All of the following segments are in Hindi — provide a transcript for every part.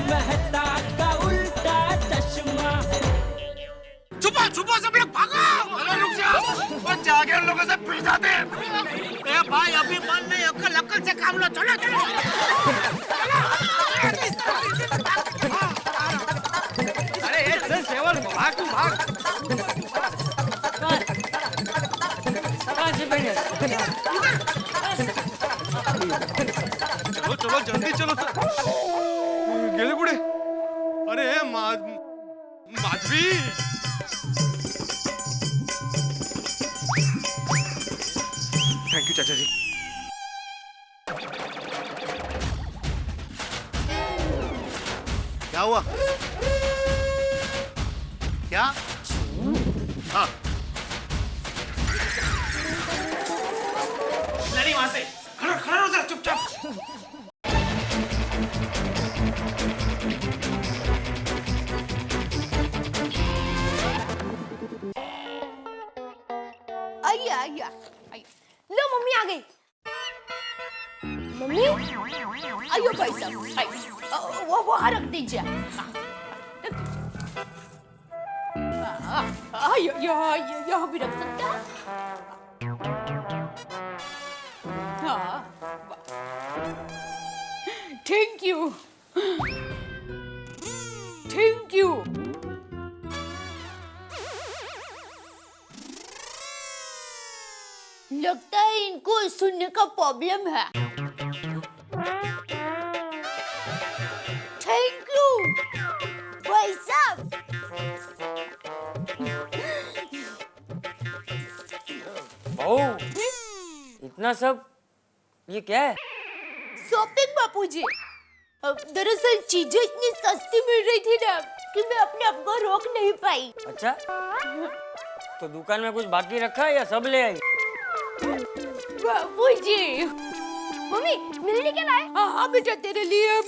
मेहता का उल्टा चश्मा। छुपो छुपो सब लोग भागो। अरे रुक जाओ, वो जाके उन लोगों से पिट जाते हैं। ए भाई अभी मन नहीं, अक्ल अक्ल से काम लो। चलो चलो अरे ये चल सेवल, भाग तू भाग। कहाँ से बैठे? चलो चलो जल्दी चलो। गेले कुठे? अरे माधवी, थैंक यू चाचा जी। क्या हुआ? क्या? हाँ नहीं वहां से खड़ा खड़ा हो जा चुपचाप। आइए आइए आइए। लो मम्मी आ गई। मम्मी आइयो भाई साहब, वो वहाँ रख दीजिए। आइयो यहाँ भी रख सकते हैं। हाँ थैंक यू थैंक यू। लगता है इनको सुनने का प्रॉब्लम है। थैंक यू भाई साहब। बहू, इतना सब ये क्या है? शॉपिंग बापूजी। दरअसल चीजें इतनी सस्ती मिल रही थी ना कि मैं अपने आप को रोक नहीं पाई। अच्छा, तो दुकान में कुछ बाकी रखा है या सब ले आई? बापूजी। मम्मी मेरे लिए क्या लाए? हाँ बेटा तेरे लिए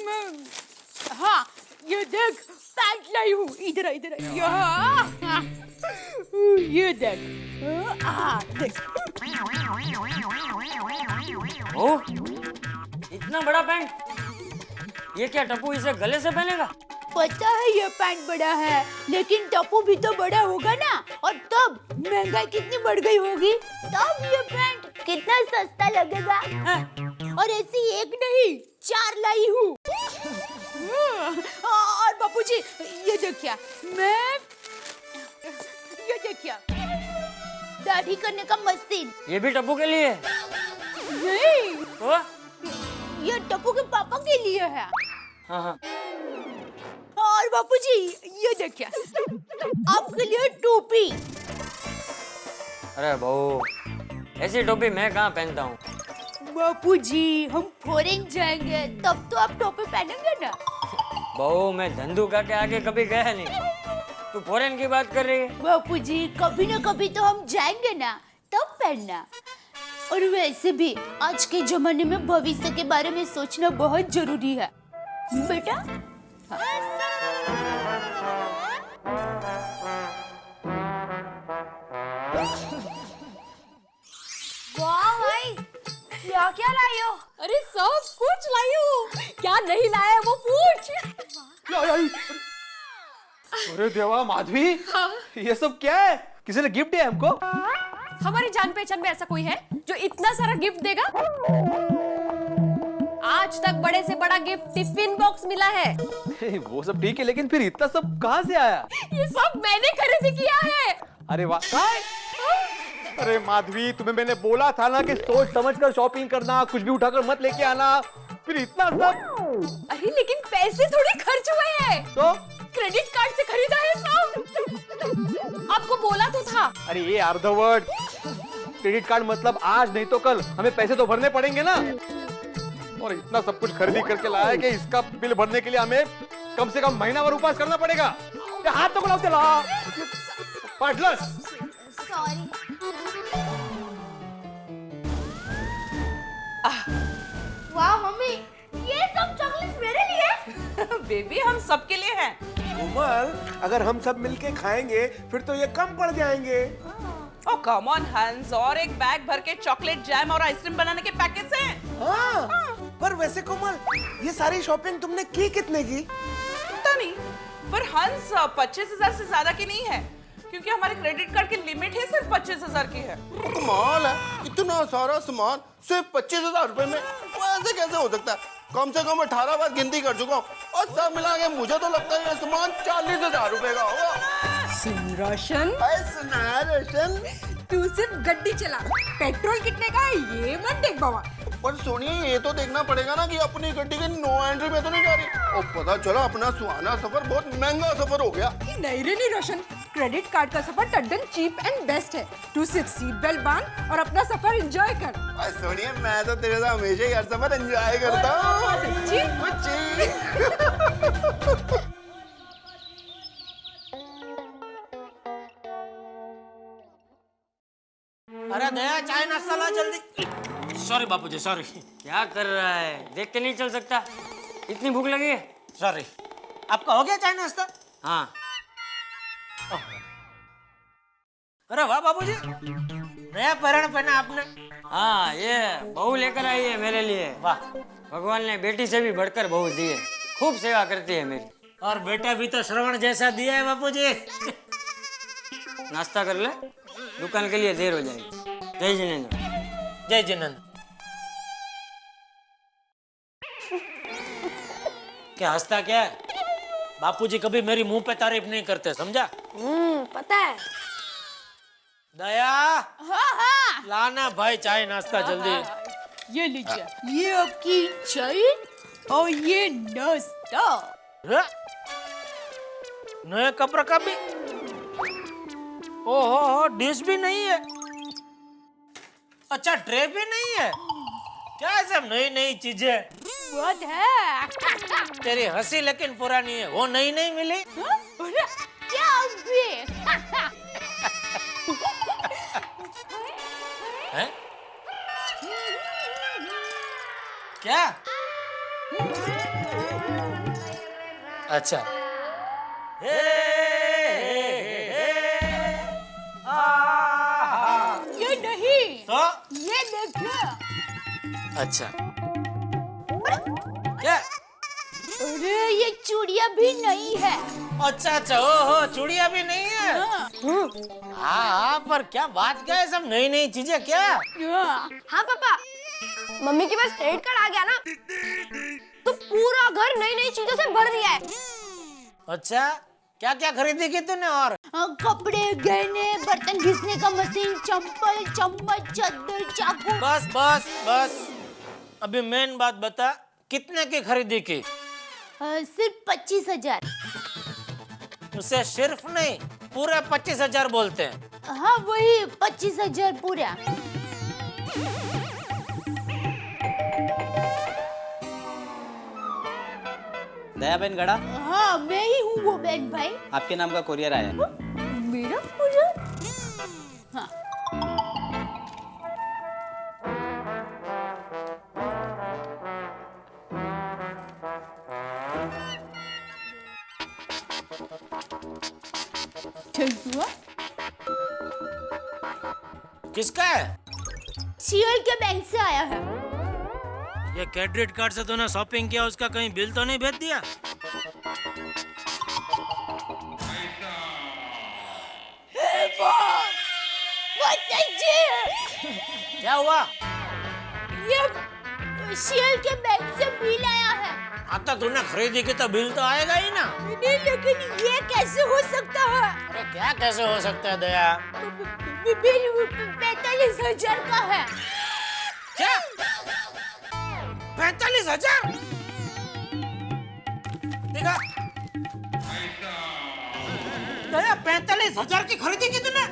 हाँ ये देख पैंट लाई हूँ। इधर इधर ये देख। देख। ओ, इतना बड़ा पैंट, ये क्या टप्पू इसे गले से पहनेगा? पता है ये पैंट बड़ा है, लेकिन टप्पू भी तो बड़ा होगा ना, और तब महंगाई कितनी बढ़ गई होगी, तब ये पैंट कितना सस्ता लगेगा। और ऐसी एक नहीं 4 लाई हूँ। और बापूजी ये देखिए, ये देखिए दाढ़ी करने का मशीन। ये भी टप्पू के लिए? नहीं, तो? ये टप्पू के पापा के लिए है। हाँ हाँ। और बापूजी ये देखिए आपके लिए टोपी। अरे बहू, ऐसी टोपी मैं कहाँ पहनता हूँ? बापूजी हम फॉरेन जाएंगे तब तो आप टोपी पहनेंगे ना। बहू मैं धंधुका के आगे कभी गया नहीं, तू फॉरेन की बात कर रही है? बापूजी कभी ना कभी तो हम जाएंगे ना, तब पहनना। और वैसे भी आज के जमाने में भविष्य के बारे में सोचना बहुत जरूरी है बेटा। वाह भाई, क्या क्या लाई हो? अरे सब कुछ लाई हो, क्या नहीं लाया वो पूछ। अरे देवा माधवी, ये सब क्या है? किसी ने गिफ्ट दिया हमको? हमारी जान पहचान में ऐसा कोई है जो इतना सारा गिफ्ट देगा? आज तक बड़े से बड़ा गिफ्ट टिफिन बॉक्स मिला है। वो सब ठीक है, लेकिन फिर इतना सब कहाँ से आया? ये सब मैंने खरीदी किया है। अरे वाह। अरे माधवी, तुम्हें मैंने बोला था ना कि सोच समझकर शॉपिंग करना, कुछ भी उठाकर मत लेके आना। फिर इतना सब? अरे लेकिन पैसे थोड़े खर्च हुए हैं। तो क्रेडिट कार्ड से खरीदा है सब। आपको बोला तो था। अरे ये अर्धवर्ड, क्रेडिट कार्ड मतलब आज नहीं तो कल हमें पैसे तो भरने पड़ेंगे ना। और इतना सब कुछ खरीदी करके लाया है कि इसका बिल भरने के लिए हमें कम से कम महीना भर उपवास करना पड़ेगा। ये हाथ तो खुलाओ, चला पार्टनर। सॉरी। वाह मम्मी, ये सब चॉकलेट्स मेरे लिए। बेबी हम सबके लिए हैं। कोमल, अगर हम सब मिलके खाएंगे फिर तो ये कम पड़ जाएंगे। ओ कम ऑन हंस, और एक बैग भर के चॉकलेट जैम और आइसक्रीम बनाने के पैकेट्स हैं। हाँ, पर वैसे कोमल, ये सारी शॉपिंग तुमने की कितने की? नहीं, पर हंस 25,000 से ज्यादा की नहीं है, क्योंकि हमारे क्रेडिट कार्ड की लिमिट है सिर्फ 25,000 की है। कमाल है, इतना सारा सामान सिर्फ 25,000 रुपए में, वो ऐसे कैसे हो सकता है? कम से कम 18 बार गिनती कर चुका हूँ और सब मिला के मुझे तो लगता है ये सामान 40,000 रुपए का होगा। सुन रोशन, सुना रोशन, तू सिर्फ गड्डी चला, पेट्रोल कितने का है ये मत देख बाबा। पर सोनिए ये तो देखना पड़ेगा ना कि अपनी गड्डी के नो एंट्री में तो नहीं जा रही। और पता चला अपना सुहाना सफर बहुत महंगा सफर हो गया। नहीं रे नहीं रोशन, क्रेडिट कार्ड का सफर टड्डन चीप एंड बेस्ट है। तू सिर्फ सीट बेल्ट बांध और अपना सफर एंजॉय कर। सोनिए मैं तो तेरे साथ हमेशा ही हर सफर एंजॉय करता हूँ। सच्ची? अरे दया चाय नाश्ता ला जल्दी। सॉरी बापूजी सॉरी। क्या कर रहा है, देख के नहीं चल सकता? इतनी भूख लगी है? सॉरी। आपका हो गया चाय नाश्ता? हाँ। अरे वाह बाबूजी, नया पैरण पहना आपने। हाँ, ये बहू लेकर आई है मेरे लिए। वाह, भगवान ने बेटी से भी बढ़कर बहू दी है, खूब सेवा करती है मेरी। और बेटा भी तो श्रवण जैसा दिया है बापूजी। नाश्ता कर ले, दुकान के लिए देर हो जाएगी। जय जिनेंद्र। जय जिनेंद्र। क्या हंसता क्या है? बापूजी कभी मेरी मुंह पे तारीफ नहीं करते, समझा? पता है। दया, हाँ हाँ, लाना भाई चाय नाश्ता जल्दी। ये लीजिए, ये आपकी चाय और ये नाश्ता। नए कपड़ा का भी? ओहो, डिश भी नहीं है। अच्छा, ट्रे भी नहीं है। क्या सब नई नई चीजें? बहुत है। तेरी हंसी लेकिन पुरानी है, वो नई नहीं मिली? अरे, क्या अभी? हैं? क्या? अच्छा। ये नहीं, तो? ये देखो। अच्छा। क्या? अरे ये चूड़िया भी नहीं है। अच्छा अच्छा, ओहो, चूड़िया भी नहीं है। हाँ, पर क्या बात क्या है, सब नई नई चीजें क्या? हाँ पापा, मम्मी के पास क्रेडिट कार्ड आ गया ना, तो पूरा घर नई नई चीजों से भर दिया है। अच्छा, क्या क्या खरीदी की तूने? और कपड़े, गहने, बर्तन घिसने का मशीन, चप्पल, चम्मच, चादर, चाकू। बस बस बस, अभी मेन बात बता, कितने की खरीदी की? सिर्फ 25,000। उसे सिर्फ नहीं, पूरे 25,000 बोलते हैं। हाँ वही 25,000 पूरा। दया बहन गड़ा, हाँ मैं ही हूँ वो बहन भाई। आपके नाम का कोरियर आया है। मेरा पूरा? हाँ। किसका है? सीएल के बैंक से आया है। ये क्रेडिट कार्ड से तूने शॉपिंग किया, उसका कहीं बिल तो नहीं भेज दिया? क्या हुआ? ये सीएल के बैंक से बिल आया है। आता तूने खरीदी की तो बिल तो आएगा ही ना। नहीं, लेकिन ये कैसे हो सकता है? अरे क्या कैसे हो सकता है दया? बिल 45,000 का है। क्या? 45,000? देखा? दया, 45,000 की खरीदी की तूने?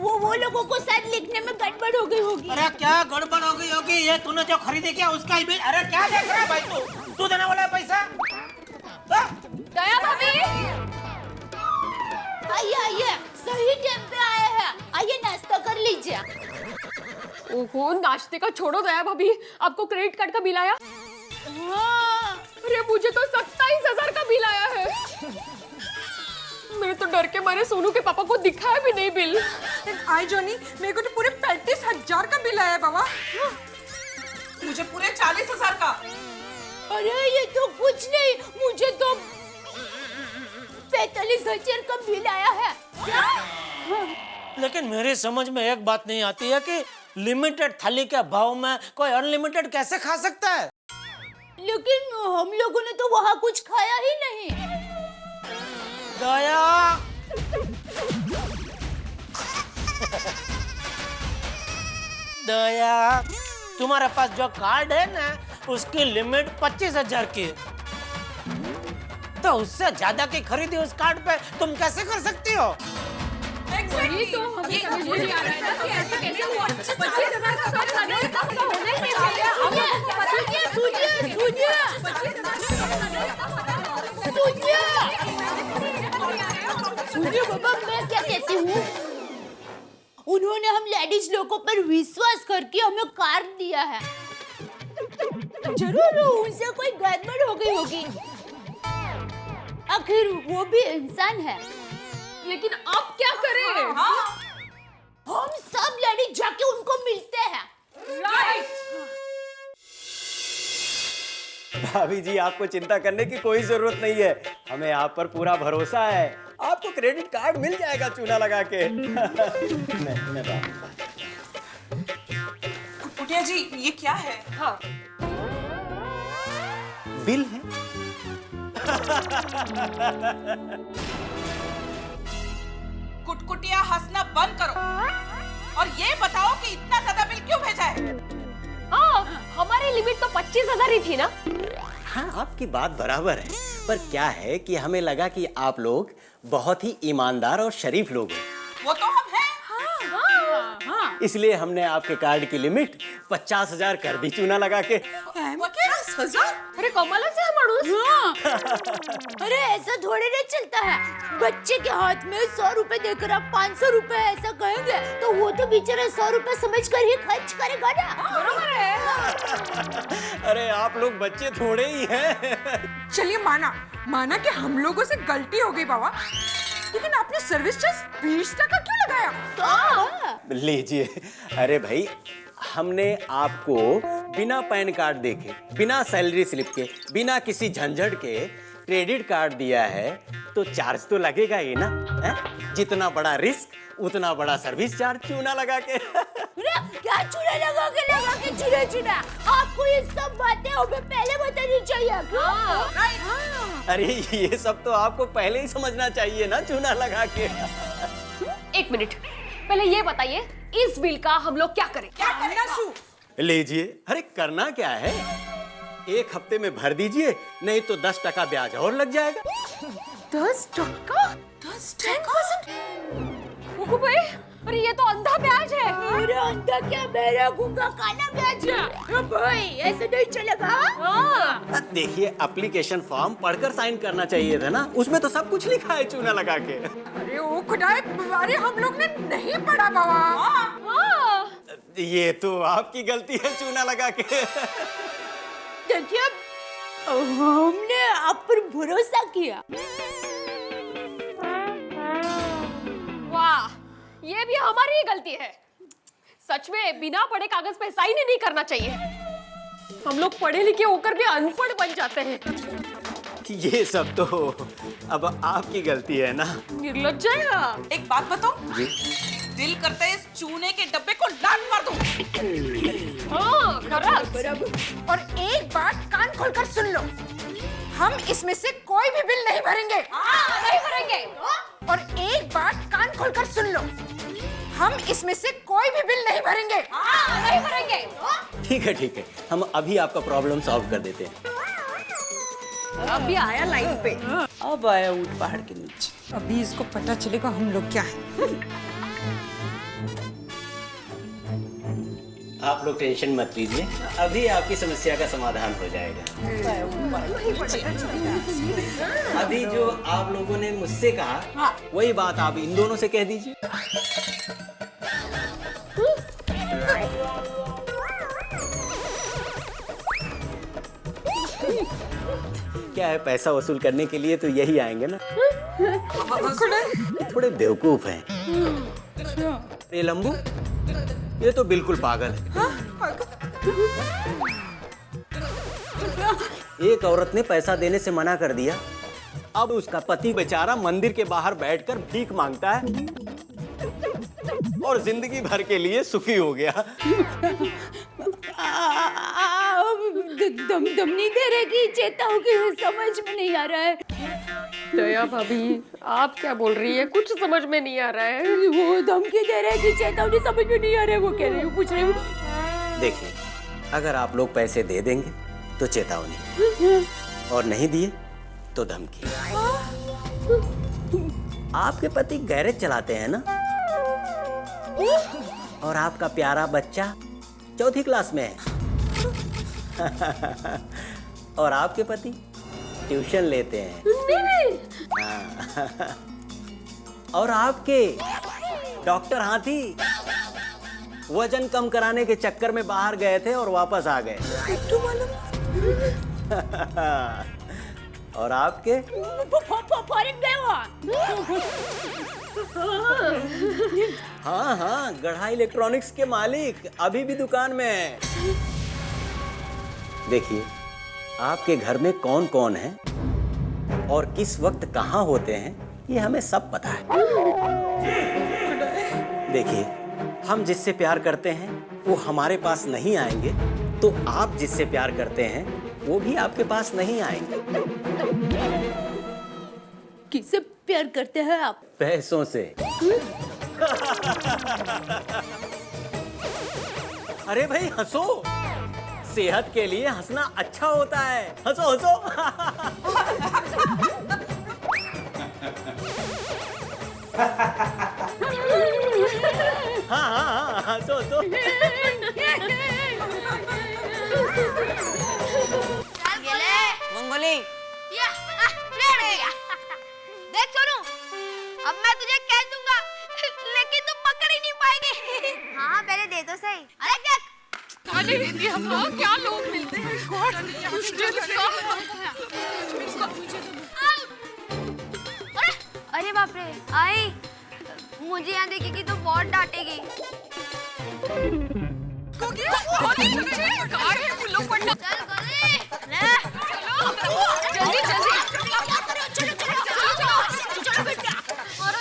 वो लोगों को शायद लिखने में गड़बड़ हो गई होगी। अरे क्या गड़बड़ हो गई होगी? ये तूने जो खरीदी किया उसका ही बिल। अरे क्या देख रहा है भाई तू देने वाला है पैसा? दया भाभी, आइए आइए, सही टाइम पे आए हैं। आइए नाश्ता कर लीजिए। ओहो, नाश्ते का छोड़ो दया भाभी, आपको क्रेडिट कार्ड का बिल आया? हाँ। अरे मुझे तो 27,000 का बिल आया है। मैं तो डर के मारे सोनू के पापा को दिखाया भी नहीं बिल। आई जोनी, मेरे को तो पूरे 35,000 का बिल आया बाबा। मुझे पूरे 40,000 का। अरे ये तो कुछ नहीं, मुझे तो 25,000 का बिल आया है। क्या? लेकिन मेरी समझ में एक बात नहीं आती है कि लिमिटेड थाली के भाव में कोई अनलिमिटेड कैसे खा सकता है? लेकिन हम लोगों ने तो वहाँ कुछ खाया ही नहीं। दया दया, तुम्हारे पास जो कार्ड है ना उसकी लिमिट 25,000 की है, तो उससे ज्यादा की खरीदी उस कार्ड पे तुम कैसे कर सकती हो? ये तो हमें समझ नहीं आ रहा है ना कि ऐसा कैसे हुआ। 25,000 का खर्च करने का तो होना ही नहीं चाहिए। सुनिए बाबा, मैं क्या कहती हूँ, उन्होंने हम लेडीज लोगों पर विश्वास करके हमें कार्ड दिया है। जरूर उनसे कोई गड़बड़ हो गई होगी, आखिर वो भी इंसान है। लेकिन अब क्या करें? हम सब लेडीज जाके उनको मिलते हैं। भाभी जी, आपको चिंता करने की कोई जरूरत नहीं है, हमें आप पर पूरा भरोसा है। आपको क्रेडिट कार्ड मिल जाएगा चूना लगा के। मैं कुटिया जी, ये क्या है? हाँ, बिल है। कुटकुटिया हंसना बंद करो और ये बताओ कि इतना ज्यादा बिल क्यों भेजा है? हाँ, हमारी लिमिट तो 25,000 ही थी ना। हाँ, आपकी बात बराबर है, पर क्या है कि हमें लगा कि आप लोग बहुत ही ईमानदार और शरीफ लोग हैं। वो तो हम हैं। इसलिए हमने आपके कार्ड की लिमिट 50,000 कर दी चूना लगा के। 50,000? अरे कमाल से माणूस। अरे ऐसा थोड़ी नहीं चलता है। बच्चे के हाथ में 100 रुपए देकर आप 500 रुपए ऐसा कहेंगे तो वो तो बेचारा 100 रुपए समझकर ही खर्च करेगा ना। बरोबर है। अरे आप लोग बच्चे थोड़े ही हैं। चलिए माना कि हम लोगों से गलती हो गई बाबा, लेकिन आपने सर्विस चार्ज 20% क्यों लगाया? लीजिए। अरे भाई, हमने आपको बिना पैन कार्ड देखे, बिना सैलरी स्लिप के, बिना किसी झंझट के क्रेडिट कार्ड दिया है, तो चार्ज तो लगेगा ही ना। है? जितना बड़ा रिस्क उतना बड़ा सर्विस चार्ज चूना लगा के। क्या चूना लगा के चूना? आपको ये सब बातें हमें पहले बतानी चाहिए। अरे ये सब तो आपको पहले ही समझना चाहिए ना, चूना लगा के। एक मिनट, पहले ये बताइए इस बिल का हम लोग क्या करें? क्या करना शू? लीजिए। अरे करना क्या है, 1 हफ्ते में भर दीजिए, नहीं तो 10% ब्याज और लग जाएगा। 10%? 10%? ओहो भाई, अरे ये तो अंधा ब्याज है। अरे अंधा क्या, मेरा गूंगा काला ब्याज है। भाई ऐसे नहीं चलेगा। देखिए, एप्लीकेशन फॉर्म पढ़कर साइन करना चाहिए था ना, उसमें तो सब कुछ लिखा है चूना लगा के। अरे ओ खुदाए, अरे हम लोग ने नहीं पढ़ा बाबा। ये तो आपकी गलती है चूना लगा के। देखिए, हमने आप पर भरोसा किया। वाह, ये भी हमारी ही गलती है। सच में बिना पढ़े कागज पे साइन ही नहीं करना चाहिए। हम लोग पढ़े लिखे होकर भी अनपढ़ बन जाते हैं। ये सब तो अब आपकी गलती है ना। निर्लज्ज है। एक बात बताओ जी। दिल करता है इस चूने के डब्बे को लात मार दूं। हाँ, खरच। और एक बात कान खोलकर सुन लो, हम इसमें से कोई भी बिल नहीं भरेंगे। नहीं भरेंगे। और एक बात कान खोलकर सुन लो, हम इसमें से कोई भी बिल नहीं भरेंगे। नहीं भरेंगे। ठीक है, हम अभी आपका प्रॉब्लम सॉल्व कर देते हैं। अभी आया लाइन पे। अब आया ऊंट पहाड़ के नीचे। अभी इसको पता चलेगा हम लोग क्या है। आप लोग टेंशन मत लीजिए, अभी आपकी समस्या का समाधान हो जाएगा। अभी जो आप लोगों ने मुझसे कहा, वही बात आप इन दोनों से कह दीजिए। क्या है, पैसा वसूल करने के लिए तो यही आएंगे ना। थोड़े बेवकूफ हैं। ये लंबू, ये तो बिल्कुल पागल है। एक औरत ने पैसा देने से मना कर दिया, अब उसका पति बेचारा मंदिर के बाहर बैठकर भीख मांगता है और जिंदगी भर के लिए सुखी हो गया। दम नहीं दे रहे कि चेताओं की समझ में नहीं आ रहा है। दया भाभी, आप क्या बोल रही है? कुछ समझ में नहीं आ रहा है। वो धमकी दे रहे कि चेतावनी समझ में नहीं आ रहा है। वो कह रहे हैं, पूछ रहे हैं। देखिए, अगर आप लोग पैसे दे देंगे तो चेतावनी, और नहीं दिए तो धमकी। आपके पति गैरेज चलाते हैं ना, और आपका प्यारा बच्चा 4th क्लास में है। और आपके पति ट्यूशन लेते हैं। हाँ। और आपके डॉक्टर हाथी वजन कम कराने के चक्कर में बाहर गए थे और वापस आ गए। और आपके फॉरेन गए हो। हाँ, गढ़ा इलेक्ट्रॉनिक्स के मालिक अभी भी दुकान में है। देखिए, आपके घर में कौन कौन है और किस वक्त कहाँ होते हैं, ये हमें सब पता है। देखिए, हम जिससे प्यार करते हैं वो हमारे पास नहीं आएंगे, तो आप जिससे प्यार करते हैं वो भी आपके पास नहीं आएंगे। किससे प्यार करते हैं आप? पैसों से। अरे भाई हंसो, सेहत के लिए हंसना अच्छा होता है। हंसो हंसो। हाँ, हंसो हंसो। मंगोली देख सोनू, अब मैं तुझे कह दूंगा लेकिन तू पकड़ ही नहीं पाएगी। हाँ पहले दे तो सही। अरे क्या क्या लोग मिलते हैं। अरे बाप रे, आई मुझे यहाँ देखेगी तो बहुत डांटेगी।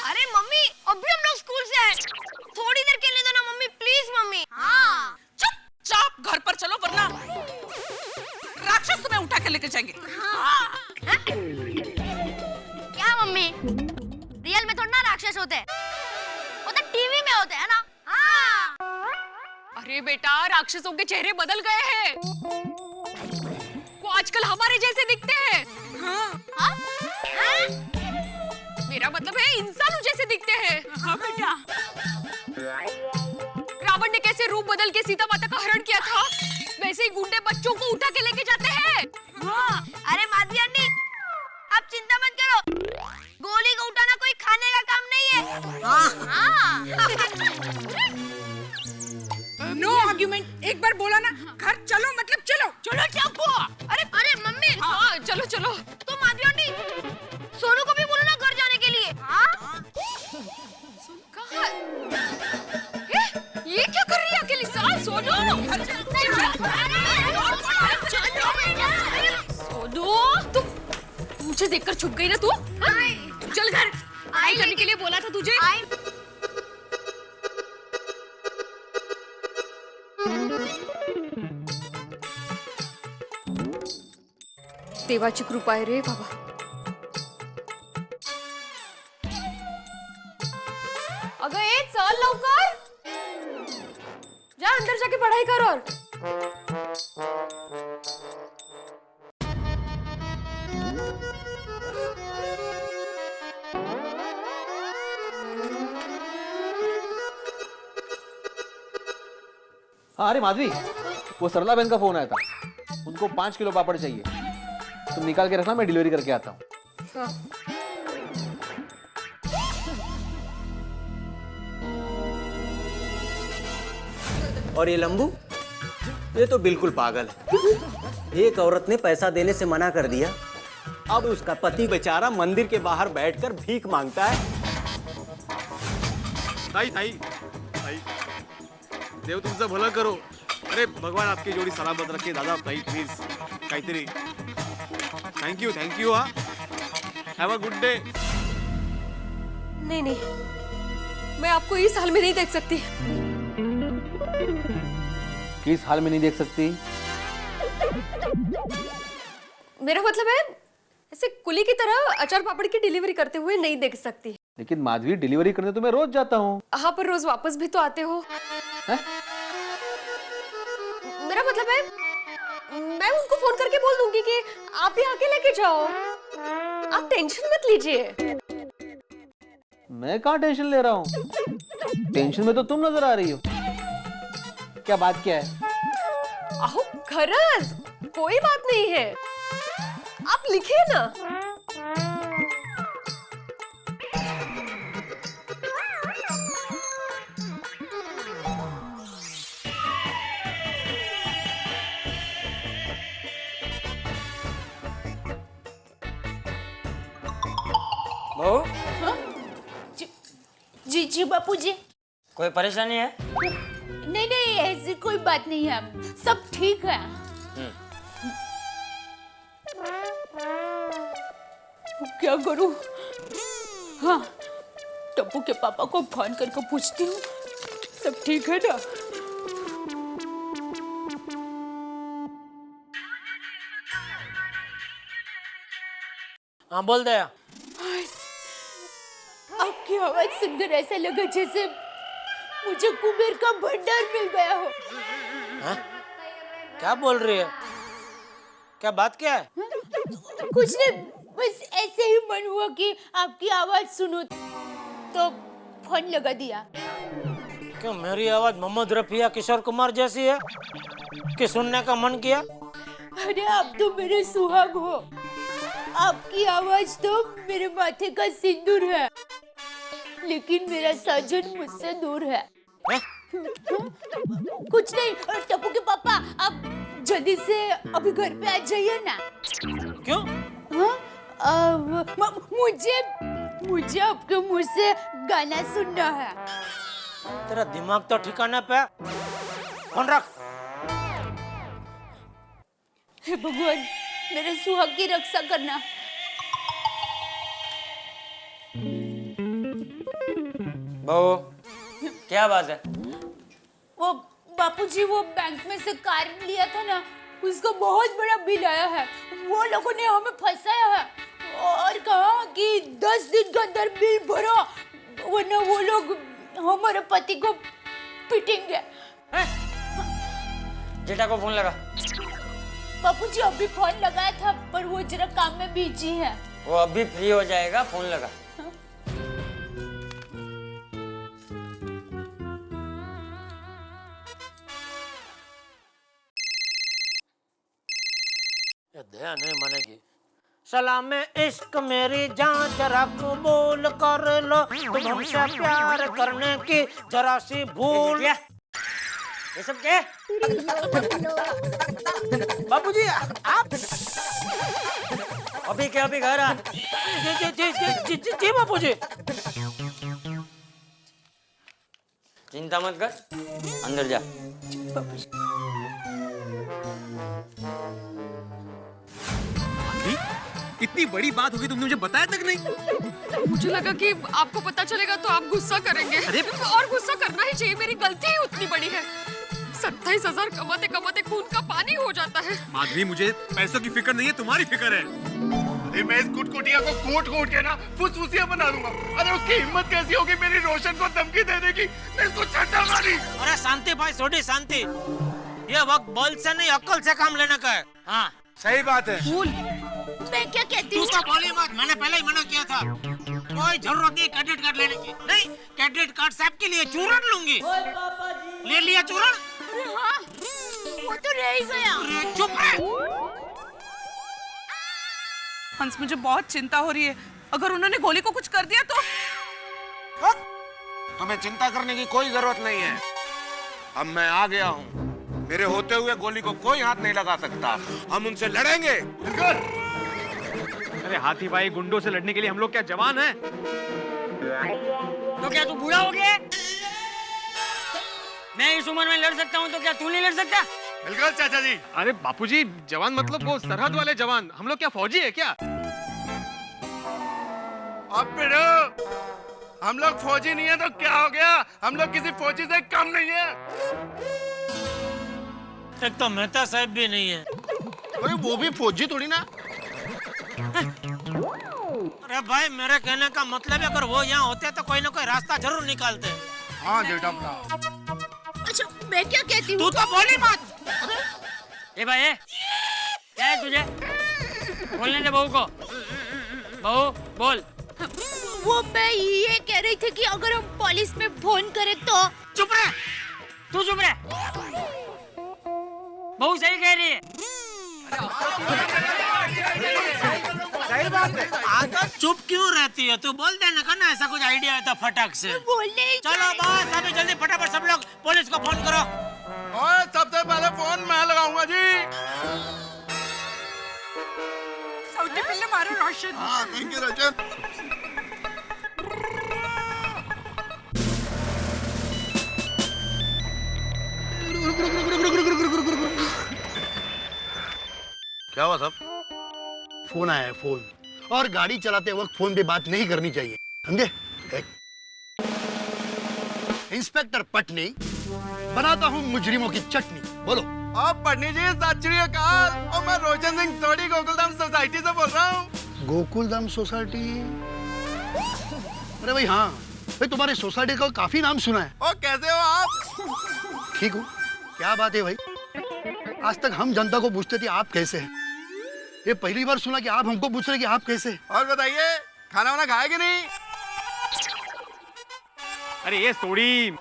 अरे मम्मी, अभी हम लोग स्कूल से आए, थोड़ी देर खेलने दो ना मम्मी, प्लीज मम्मी। हाँ चुपचाप घर पर चलो वरना राक्षस तुम्हें उठा के लेके जाएंगे। हाँ। क्या मम्मी, रियल में थोड़ा ना राक्षस होते हैं, वो तो टीवी में होते हैं ना। हाँ। अरे बेटा, राक्षसों के चेहरे बदल गए हैं। वो आजकल हमारे जैसे दिखते हैं। हाँ? हाँ? मेरा मतलब है इंसानों जैसे दिखते हैं। हाँ बेटा। रावण ने कैसे रूप बदल के सीता माता का हरण किया था, वैसे ही गुंडे बच्चों को उठा के लेके जाते हैं। हाँ। अरे माधवी आंटी, आप चिंता मत करो, गोली को उठाना कोई खाने का काम नहीं है। हाँ। No argument. एक बार बोला ना, घर चलो मतलब चलो। चलो टप्पू। अरे मम्मी। हाँ चलो चलो। तो माधवी आंटी, सोनू को भी बोलो ना घर जाने के लिए। हाँ? कहाँ? ये क्या कर रही है अकेली? सोनू, सोनू, तुम मुझे देखकर छुप गई ना तू? चल घर। आई करने के लिए बोला था तुझे। देवाची कृपा आहे रे बाबा। अगं ए चल लवकर, जा अंदर जाके पढ़ाई कर। और अरे माधवी, वो सरला बहन का फोन आया था, उनको 5 किलो पापड़ चाहिए। तुम निकाल के रखना, मैं डिलीवरी करके आता हूँ। और ये लंबू, ये तो बिल्कुल पागल है। एक औरत ने पैसा देने से मना कर दिया, अब उसका पति बेचारा मंदिर के बाहर बैठकर भीख मांगता है। ताई ताई ताई, देव तुमचं भलं करो। अरे भगवान आपकी जोडी सलामत रखे दादा, ताई प्लीज काहीतरी। थँक्यू हा। Have a good day. नहीं नहीं, मैं आपको इस हाल में नहीं देख सकती। किस हाल में नहीं देख सकती? मेरा मतलब है ऐसे कुली की तरह अचार पापड़ की डिलीवरी करते हुए नहीं देख सकती। लेकिन माधवी, डिलीवरी करने तो मैं रोज जाता हूँ। हाँ, पर रोज वापस भी तो आते हो। है? मेरा मतलब है मैं उनको फोन करके बोल दूंगी कि आप ही आके लेके जाओ। आप टेंशन मत लीजिए। मैं कहाँ टेंशन ले रहा हूँ? टेंशन में तो तुम नजर आ रही हो। क्या बात क्या है? आहो खरज, कोई बात नहीं है, आप लिखिए ना। बहू, जी जी बापू जी। कोई परेशानी है? नहीं नहीं, ऐसी कोई बात नहीं है, सब ठीक है। क्या करूं? हाँ, टप्पू के पापा को फोन करके पूछती हूँ, सब ठीक है ना? हाँ बोल दे। आपकी आवाज सुनकर ऐसा लगा जैसे मुझे कुबेर का भंडार मिल गया हो। हाँ? क्या बोल रही है? क्या बात क्या है? कुछ नहीं, बस ऐसे ही मन हुआ कि आपकी आवाज सुनो तो फोन लगा दिया। क्यों, मेरी आवाज मोहम्मद रफी या किशोर कुमार जैसी है कि सुनने का मन किया? अरे आप तो मेरे सुहाग हो, आपकी आवाज तो मेरे माथे का सिंदूर है, लेकिन मेरा साजन मुझसे दूर है। कुछ नहीं, टप्पू के पापा आप जल्दी से अभी घर पे आ जाइए ना। क्यों? मुझे आपके मुंह से गाना सुनना है। तेरा दिमाग तो ठिकाने पे। फोन रख। हे भगवान, मेरे सुहाग की रक्षा करना। बहू, क्या बात है? वो बापूजी, वो बैंक में से कार लिया था ना, उसका बहुत बड़ा बिल आया है। वो लोगों ने हमें फंसाया है और कहा कि 10 दिन के अंदर बिल भरो, वरना वो लोग हमारे पति को पीटेंगे। जेठा को फोन लगा। बापूजी अभी फोन लगाया था, पर वो जरा काम में बिजी है। वो अभी फ्री हो जाएगा, फोन लगा। दया नहीं मानेगी। सलाम इश्क मेरी जान जरा कबूल कर लो, तुम हमसे प्यार करने की जरा सी भूल। ये सब क्या है? बाबूजी आप अभी क्या, अभी घर आ। जी बाबूजी। चिंता मत कर, अंदर जा। इतनी बड़ी बात होगी, तुमने मुझे बताया तक नहीं। मुझे लगा कि आपको पता चलेगा तो आप गुस्सा करेंगे। अरे और गुस्सा करना ही चाहिए, मेरी गलती ही उतनी बड़ी है। 27,000 कमाते कमाते खून का पानी हो जाता है। माधवी, मुझे पैसों की फिक्र नहीं है, तुम्हारी फिक्र है। अरे मैं इस कुटकुटिया को कूट के ना फुसफुसिया बना दूंगा। अरे उसकी हिम्मत कैसी होगी मेरी रोशन को धमकी देने की? मैं इसको छट्टा मारी। अरे शांति भाई, थोड़ी शांति। ये वक्त बल से नहीं अक्ल से काम लेने का है। हाँ सही बात है। मैं क्या कहती हूँ? तू तो बोली मत, मैंने पहले ही मना किया था। कोई जरूरत नहीं क्रेडिट कार्ड लेने की। नहीं, क्रेडिट कार्ड साहब के लिए चूरन लूंगी। ले लिया चूरन? अरे हाँ, वो तो रह ही गया। अरे चुप रहे। हंस, मुझे बहुत चिंता हो रही है। अगर उन्होंने गोली को कुछ कर दिया तो? तुम्हें चिंता करने की कोई जरूरत नहीं है। अब मैं आ गया हूँ, मेरे होते हुए गोली को कोई हाथ नहीं लगा सकता। हम उनसे लड़ेंगे। अरे हाथी भाई, गुंडों से लड़ने के लिए हम लोग क्या जवान हैं? तो क्या तू बूढ़ा हो गया? मैं इस उम्र में लड़ सकता हूँ, तो क्या तू नहीं लड़ सकता? बिल्कुल चाचा जी। अरे बापूजी, जवान मतलब वो सरहद वाले जवान। हम लोग क्या फौजी है क्या? अब पिड़ो, हम लोग फौजी नहीं है तो क्या हो गया? हम लोग किसी फौजी से कम नहीं है। एक तो मेहता साहब भी नहीं है। भाई वो भी फौजी थोड़ी ना। अरे भाई मेरे कहने का मतलब है अगर वो यहाँ होते तो कोई ना कोई रास्ता जरूर निकालते। हाँ जेठा। अच्छा मैं क्या कहती हूँ? तू तो बोली मत। ए भाई क्या है तुझे? बोलने दे बहू को। बहू बोल। वो मैं ये कह रही थी कि अगर हम पुलिस में फोन करें तो। चुप रह, तू चुप रह। बहू सही कह रही है। सही बात है। आका चुप क्यों रहती है? तू बोल देना का ना, ऐसा कुछ आइडिया है तो फटाक से बोलने। चलो बस अभी जल्दी फटाफट सब लोग पुलिस को फोन करो। और सबसे पहले फोन मैं लगाऊंगा जी। सबसे पहले मारो रोशन। हाँ थैंक यू रोशन। क्या हुआ साहब? फोन आया है फोन, और गाड़ी चलाते वक्त फोन पे बात नहीं करनी चाहिए, समझे? इंस्पेक्टर पटनी, बनाता हूँ मुजरिमों की चटनी। बोलो। अब पटनी जी सत श्री अकाल। और मैं रोशन सिंह सोडी गोकुलधाम सोसाइटी से बोल रहा हूँ। गोकुलधाम सोसाइटी? अरे भाई हाँ भाई, तुम्हारे सोसाइटी का काफी नाम सुना है। और कैसे हो आप? ठीक हूँ। क्या बात है भाई, आज तक हम जनता को पूछते थे आप कैसे हैं, ये पहली बार सुना कि आप हमको पूछ रहे कि आप कैसे हैं। और बताइए खाना वाना खाए कि नहीं? अरे ये सोडी,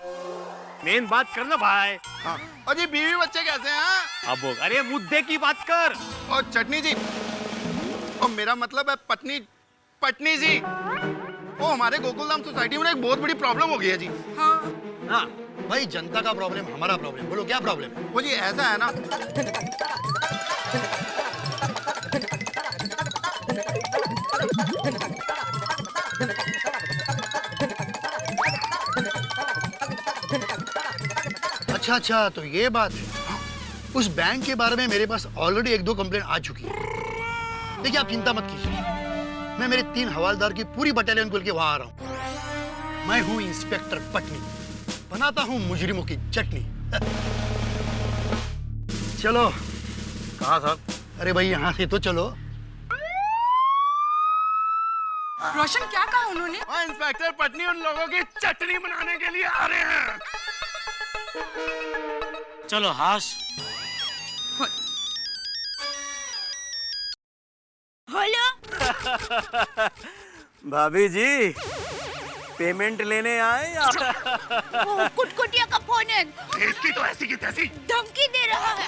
मेन बात कर लो भाई। हाँ। और जी बीवी बच्चे कैसे हैं? अब अरे मुद्दे की बात कर। और चटनी जी, और मेरा मतलब है पटनी जी, वो हमारे गोकुलधाम सोसाइटी में एक बहुत बड़ी प्रॉब्लम हो गई है जी। हाँ भाई, जनता का प्रॉब्लम हमारा प्रॉब्लम। बोलो क्या प्रॉब्लम है? वो जी ऐसा है ना, अच्छा तो ये बात है। उस बैंक के बारे में मेरे पास ऑलरेडी 1-2 कंप्लेंट आ चुकी है। देखिए आप चिंता मत कीजिए, मैं मेरे 3 हवालदार की पूरी बटालियन को लेके वहां आ रहा हूँ। मैं हूँ इंस्पेक्टर पटनी, बनाता हूँ मुजरिमों की चटनी। चलो। कहाँ साहब? अरे भाई यहाँ से तो चलो। रोशन क्या कहा उन्होंने? इंस्पेक्टर पटनी उन लोगों की चटनी बनाने के लिए आ रहे हैं। चलो हाश। हेलो भाभी जी, पेमेंट लेने आए या? वो कुटकुटिया का फोन है। इसकी तो ऐसी की तैसी धमकी दे रहा है।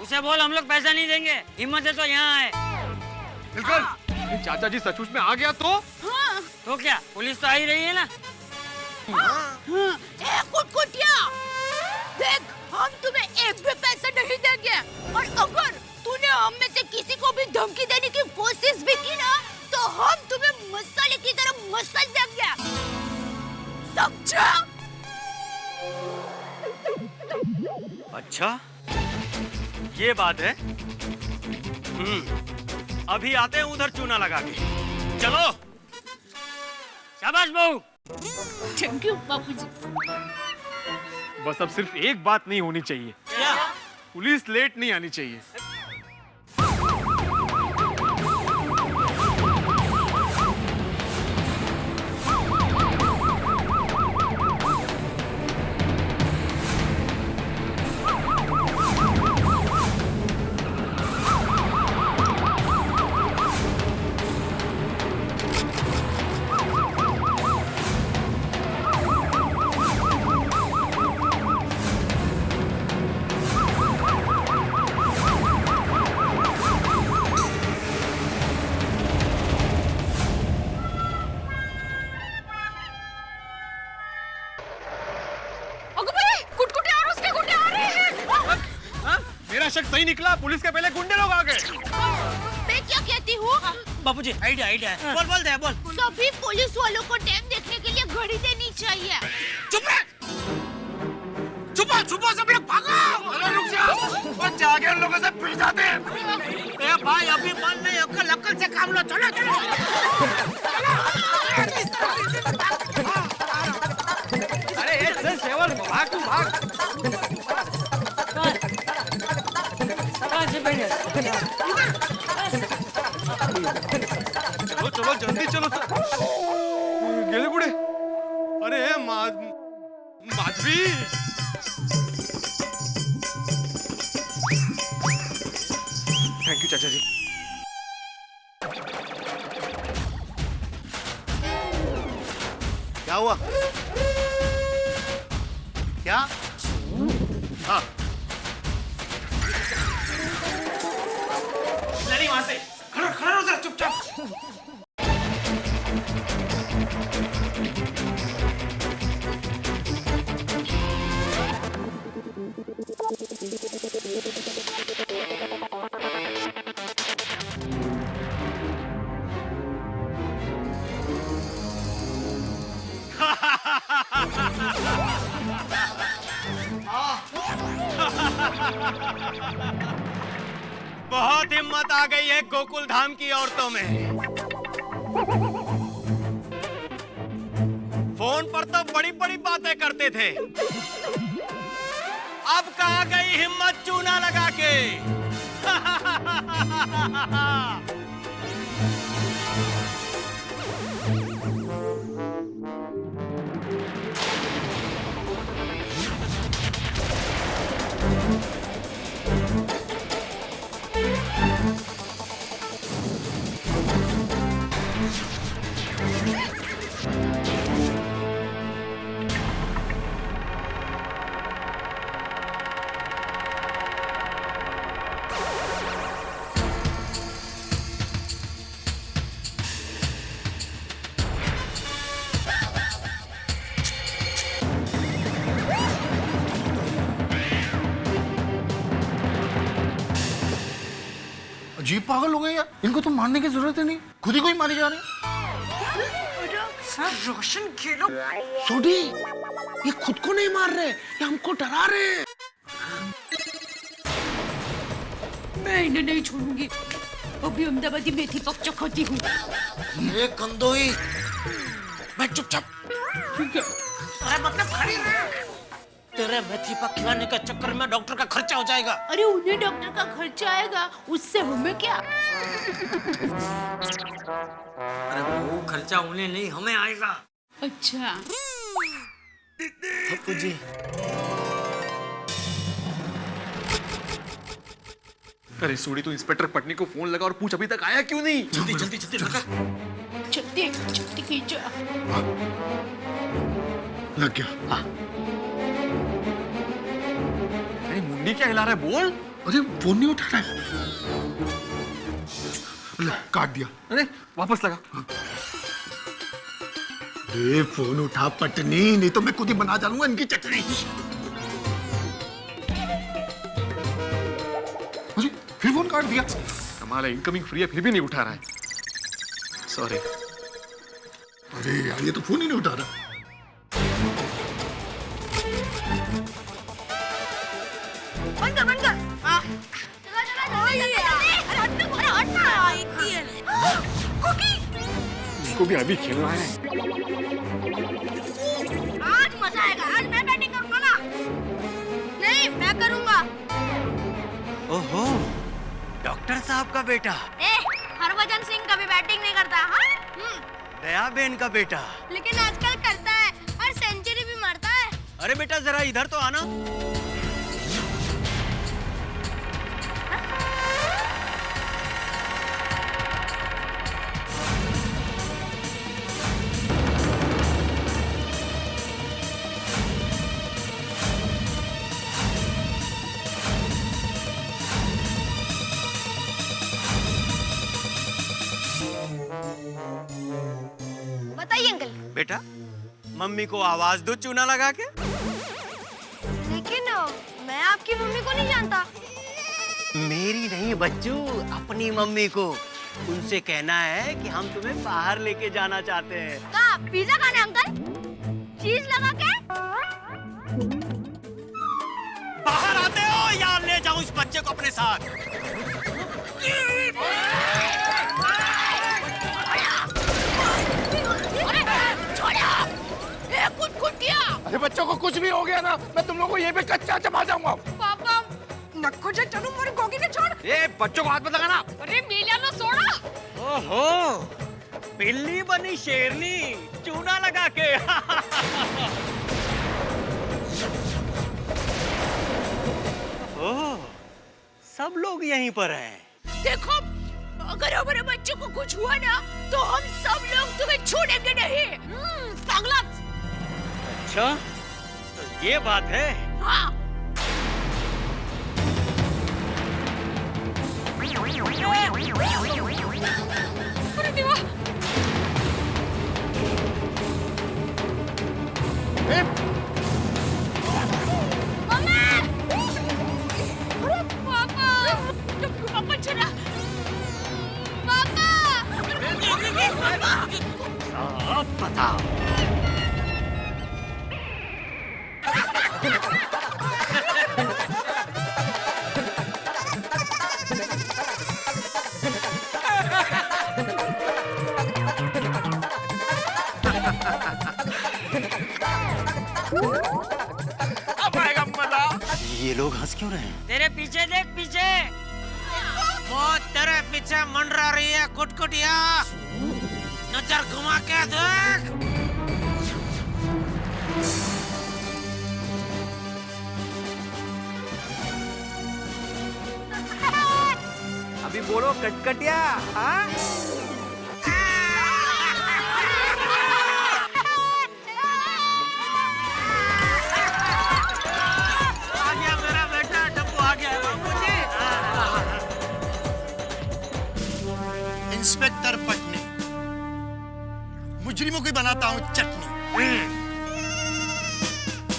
उसे बोल हम लोग पैसा नहीं देंगे, हिम्मत है तो यहाँ आए। बिल्कुल। चाचा जी सचमुच में आ गया तो? हाँ। तो क्या, पुलिस तो आ ही रही है ना। ए कुटकुटिया, देख हम तुम्हें एक भी पैसा नहीं देंगे, और अगर तूने हम में से किसी को भी धमकी देने की कोशिश भी की ना, तो हम तुम्हें मसाले की तरह मसल देंगे, समझा? अच्छा ये बात है। अभी आते हैं उधर चूना लगा के। चलो। शाबाश बहू। थैंक यू बाबूजी। बस अब सिर्फ एक बात नहीं होनी चाहिए। क्या? पुलिस लेट नहीं आनी चाहिए। शक सही निकला, पुलिस के पहले गुंडे लोग आ गए। मैं क्या कहती हूँ? बाबूजी आइडिया है। बोल दे बोल। सभी पुलिस वालों को टाइम देखने के लिए घड़ी देनी चाहिए। चुप रह। छुपो सब लोग भागो। अरे रुक जा, और जाके उन लोगों से पिट जाते हैं। ए भाई अभी मन नहीं, अक्ल से काम लो, चलो चलो अरे ये चल सेवल, भाग तू भाग। चलो चलो जल्दी चलो। गेले कुठे? अरे माधवी। थैंक यू चाचा जी। क्या हुआ? क्या? हाँ नहीं वहां से खड़ा खड़ा हो जा चुपचाप। बहुत हिम्मत आ गई है गोकुल धाम की औरतों में। फोन पर तो बड़ी बड़ी बातें करते थे, अब कहाँ गई हिम्मत चूना लगा के? अजीब पागल हो गए यार, इनको तो मारने की जरूरत ही नहीं, खुद ही कोई मारे जा रहे हैं। रोशन खेलो। सोडी, ये खुद को नहीं मार रहे, ये हमको डरा रहे हैं। मैं इन्हें नहीं छोड़ूंगी, अभी अहमदाबादी मेथी पक चखाती हूँ। ये कंदोई, बैठ चुपचाप। अरे मतलब खड़ी रह। तेरे मेथी पक खिलाने के चक्कर में डॉक्टर का खर्चा हो जाएगा। अरे उन्हें डॉक्टर का खर्चा आएगा, उससे हमें क्या? अरे वो खर्चा उन्हें नहीं हमें आएगा। अच्छा पप्पू जी, अरे सोडी, तो इंस्पेक्टर पटनी को फोन लगा और पूछ अभी तक आया क्यों नहीं? जल्दी जल्दी जल्दी लगा। जल्दी जल्दी खींचो। लग गया। अरे मुंडी क्या हिला रहा है, बोल। अरे फोन नहीं उठा रहा है। ले, काट दिया। अरे वापस लगा। अरे फोन उठा पटनी, नहीं तो मैं खुद ही बना डालूंगा इनकी चटनी। अरे फिर फोन काट दिया। कमाल है, इनकमिंग फ्री है फिर भी नहीं उठा रहा है। सॉरी। अरे यार, ये तो फोन ही नहीं उठा रहा। बंद कर बंद कर। चला चला जल्दी। अरे हटना इतनी है। कुकी, इनको भी अभी खेलना है। आज मजा आएगा, आज मैं बैटिंग करूंगा ना। नहीं, मैं करूंगा। ओहो, डॉक्टर साहब का बेटा। हरभजन सिंह कभी बैटिंग नहीं करता। दयाबेन का बेटा। लेकिन आजकल करता है और सेंचुरी भी मारता है। अरे बेटा जरा इधर तो आना। बताइए अंकल। बेटा, मम्मी को आवाज दो चूना लगा के। लेकिन मैं आपकी मम्मी को नहीं जानता। मेरी नहीं बच्चू, अपनी मम्मी को। उनसे कहना है कि हम तुम्हें बाहर लेके जाना चाहते हैं। कहाँ? पिज्जा खाने अंकल? चीज लगा के? बाहर आते हो या ले जाऊं इस बच्चे को अपने साथ? कुछ भी हो गया ना, मैं तुम लोगों को ये पे कच्चा चबा जाऊंगा। पापा नको जे चलू मोरी गोगी ने छोड़। ए बच्चों को हाथ मत लगाना। अरे मेलिया नो सोड़ा। ओहो, बिल्ली बनी शेरनी चूना लगा के। ओह, सब लोग यहीं पर हैं। देखो, अगर हमारे बच्चों को कुछ हुआ ना तो हम सब लोग तुम्हें छोड़ेंगे नहीं। पागला। अच्छा, तो ये बात है। हाँ। अरे देवा। पापा चला। अब बताओ। अब आएगा मजा। ये लोग हंस क्यों रहे हैं? तेरे पीछे देख, पीछे वो तेरे पीछे मंडरा रही है कुटकुटिया। नजर घुमा के देख। अभी बोलो कटकटिया। हाँ? आ गया मेरा बेटा, टप्पू आ गया। इंस्पेक्टर पटनी, मुजरिमों की बनाता हूँ चटनी।